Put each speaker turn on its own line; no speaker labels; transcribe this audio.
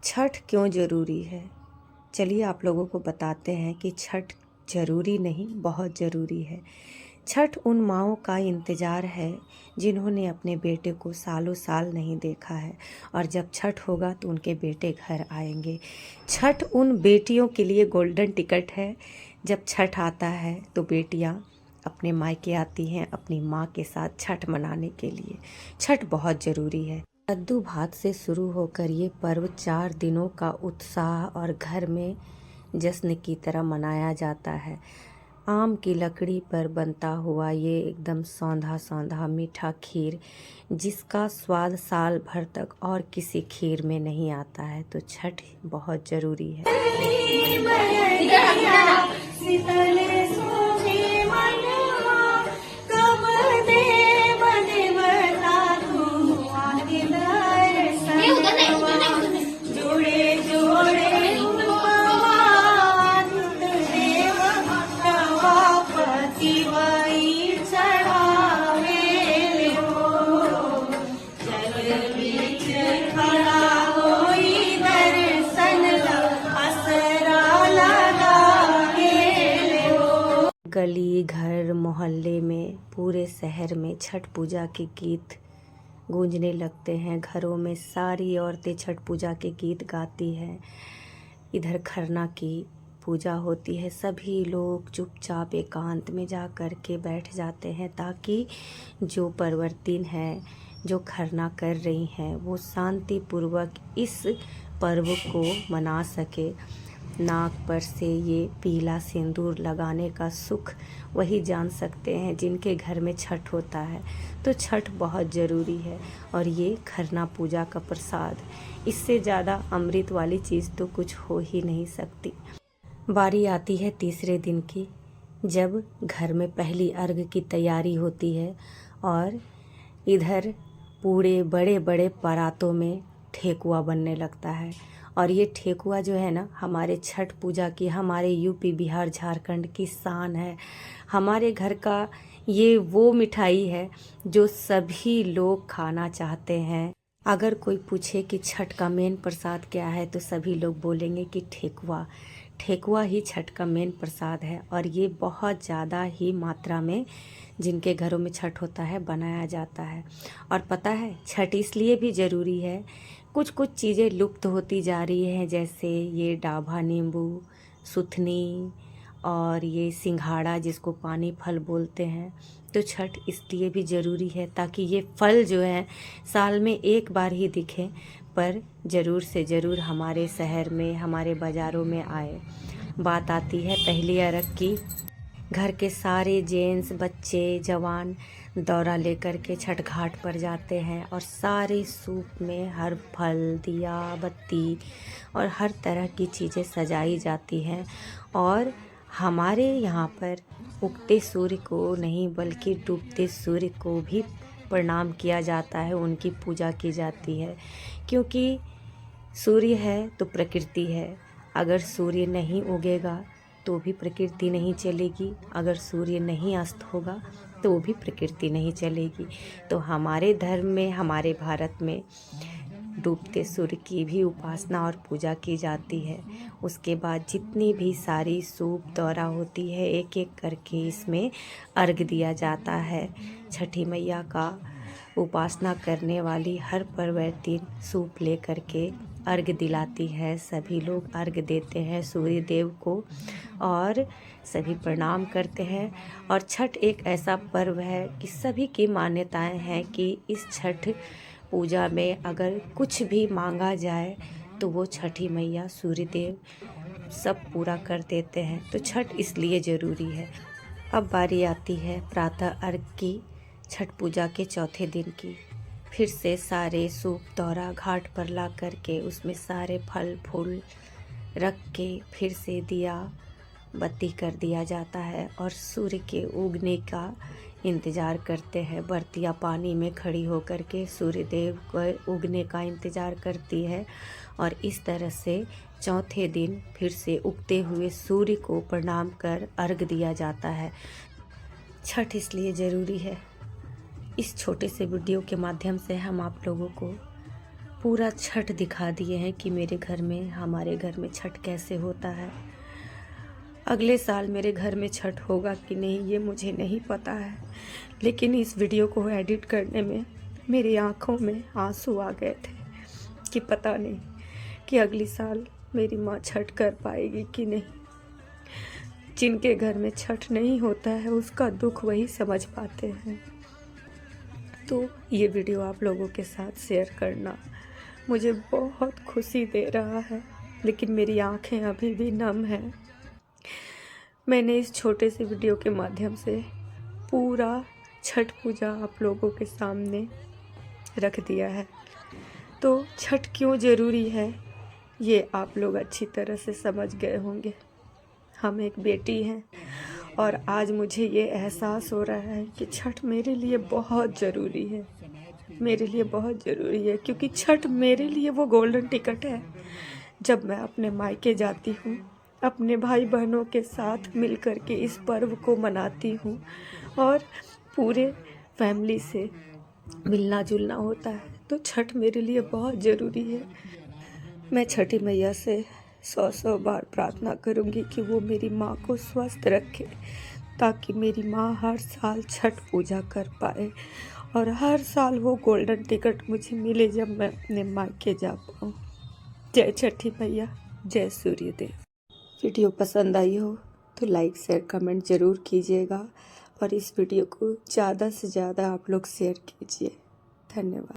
छठ क्यों ज़रूरी है? चलिए आप लोगों को बताते हैं कि छठ ज़रूरी नहीं, बहुत ज़रूरी है। छठ उन माँओं का इंतज़ार है जिन्होंने अपने बेटे को सालों साल नहीं देखा है, और जब छठ होगा तो उनके बेटे घर आएंगे। छठ उन बेटियों के लिए गोल्डन टिकट है। जब छठ आता है तो बेटियाँ अपने मायके आती हैं अपनी माँ के साथ छठ मनाने के लिए। छठ बहुत ज़रूरी है। कद्दू भात से शुरू होकर ये पर्व 4 दिनों का उत्साह और घर में जश्न की तरह मनाया जाता है। आम की लकड़ी पर बनता हुआ ये एकदम सौंधा सौंधा मीठा खीर, जिसका स्वाद साल भर तक और किसी खीर में नहीं आता है। तो छठ बहुत ज़रूरी है। गली घर मोहल्ले में पूरे शहर में छठ पूजा के गीत गूंजने लगते हैं। घरों में सारी औरतें छठ पूजा के गीत गाती हैं। इधर खरना की पूजा होती है। सभी लोग चुपचाप एकांत में जा कर के बैठ जाते हैं ताकि जो परवर्तिन है, जो खरना कर रही हैं, वो शांतिपूर्वक इस पर्व को मना सके। नाक पर से ये पीला सिंदूर लगाने का सुख वही जान सकते हैं जिनके घर में छठ होता है। तो छठ बहुत ज़रूरी है। और ये खरना पूजा का प्रसाद, इससे ज़्यादा अमृत वाली चीज़ तो कुछ हो ही नहीं सकती। बारी आती है तीसरे दिन की, जब घर में पहली अर्घ की तैयारी होती है और इधर पूरे बड़े बड़े परातों में ठेकुआ बनने लगता है। और ये ठेकुआ जो है ना, हमारे छठ पूजा की, हमारे यूपी बिहार झारखंड की शान है। हमारे घर का ये वो मिठाई है जो सभी लोग खाना चाहते हैं। अगर कोई पूछे कि छठ का मेन प्रसाद क्या है तो सभी लोग बोलेंगे कि ठेकुआ। ठेकुआ ही छठ का मेन प्रसाद है, और ये बहुत ज़्यादा ही मात्रा में जिनके घरों में छठ होता है बनाया जाता है। और पता है छठ इसलिए भी ज़रूरी है, कुछ कुछ चीज़ें लुप्त होती जा रही हैं, जैसे ये डाभा नींबू, सुथनी और ये सिंघाड़ा जिसको पानी फल बोलते हैं। तो छठ इसलिए भी ज़रूरी है ताकि ये फल जो है साल में एक बार ही दिखें, पर ज़रूर से ज़रूर हमारे शहर में, हमारे बाज़ारों में आए। बात आती है पहली अर्घ की। घर के सारे जेंट्स, बच्चे, जवान दौरा लेकर के छठ घाट पर जाते हैं, और सारे सूप में हर फल, दिया, बत्ती और हर तरह की चीज़ें सजाई जाती हैं। और हमारे यहाँ पर उगते सूर्य को नहीं बल्कि डूबते सूर्य को भी प्रणाम किया जाता है, उनकी पूजा की जाती है। क्योंकि सूर्य है तो प्रकृति है। अगर सूर्य नहीं उगेगा तो भी प्रकृति नहीं चलेगी, अगर सूर्य नहीं अस्त होगा तो भी प्रकृति नहीं चलेगी। तो हमारे धर्म में, हमारे भारत में डूबते सूर्य की भी उपासना और पूजा की जाती है। उसके बाद जितनी भी सारी सूप दौरा होती है, एक एक करके इसमें अर्घ दिया जाता है। छठी मैया का उपासना करने वाली हर परवर्तिन सूप ले करके अर्घ दिलाती है। सभी लोग अर्घ देते हैं सूर्य देव को और सभी प्रणाम करते हैं। और छठ एक ऐसा पर्व है कि सभी की मान्यताएं हैं कि इस छठ पूजा में अगर कुछ भी मांगा जाए तो वो छठी मैया, सूर्य देव सब पूरा कर देते हैं। तो छठ इसलिए ज़रूरी है। अब बारी आती है प्रातः अर्घ की, छठ पूजा के चौथे दिन की। फिर से सारे सूप दौरा घाट पर ला करके उसमें सारे फल फूल रख के फिर से दिया बत्ती कर दिया जाता है, और सूर्य के उगने का इंतज़ार करते हैं। बर्तियाँ पानी में खड़ी होकर के सूर्य देव को उगने का इंतज़ार करती है, और इस तरह से चौथे दिन फिर से उगते हुए सूर्य को प्रणाम कर अर्घ दिया जाता है। छठ इसलिए ज़रूरी है। इस छोटे से वीडियो के माध्यम से हम आप लोगों को पूरा छठ दिखा दिए हैं कि मेरे घर में, हमारे घर में छठ कैसे होता है। अगले साल मेरे घर में छठ होगा कि नहीं ये मुझे नहीं पता है, लेकिन इस वीडियो को एडिट करने में मेरी आंखों में आंसू आ गए थे कि पता नहीं कि अगली साल मेरी माँ छठ कर पाएगी कि नहीं। जिनके घर में छठ नहीं होता है उसका दुख वही समझ पाते हैं। तो ये वीडियो आप लोगों के साथ शेयर करना मुझे बहुत खुशी दे रहा है, लेकिन मेरी आंखें अभी भी नम हैं। मैंने इस छोटे से वीडियो के माध्यम से पूरा छठ पूजा आप लोगों के सामने रख दिया है। तो छठ क्यों ज़रूरी है ये आप लोग अच्छी तरह से समझ गए होंगे। हम एक बेटी हैं और आज मुझे ये एहसास हो रहा है कि छठ मेरे लिए बहुत ज़रूरी है, मेरे लिए बहुत ज़रूरी है, क्योंकि छठ मेरे लिए वो गोल्डन टिकट है। जब मैं अपने मायके जाती हूँ, अपने भाई बहनों के साथ मिल कर के इस पर्व को मनाती हूँ और पूरे फैमिली से मिलना जुलना होता है, तो छठ मेरे लिए बहुत ज़रूरी है। मैं छठी मैया से 100 बार प्रार्थना करूंगी कि वो मेरी माँ को स्वस्थ रखे, ताकि मेरी माँ हर साल छठ पूजा कर पाए और हर साल वो गोल्डन टिकट मुझे मिले जब मैं अपने मायके जा पाऊँ। जय छठी मैया, जय सूर्यदेव। वीडियो पसंद आई हो तो लाइक शेयर कमेंट ज़रूर कीजिएगा और इस वीडियो को ज़्यादा से ज़्यादा आप लोग शेयर कीजिए। धन्यवाद।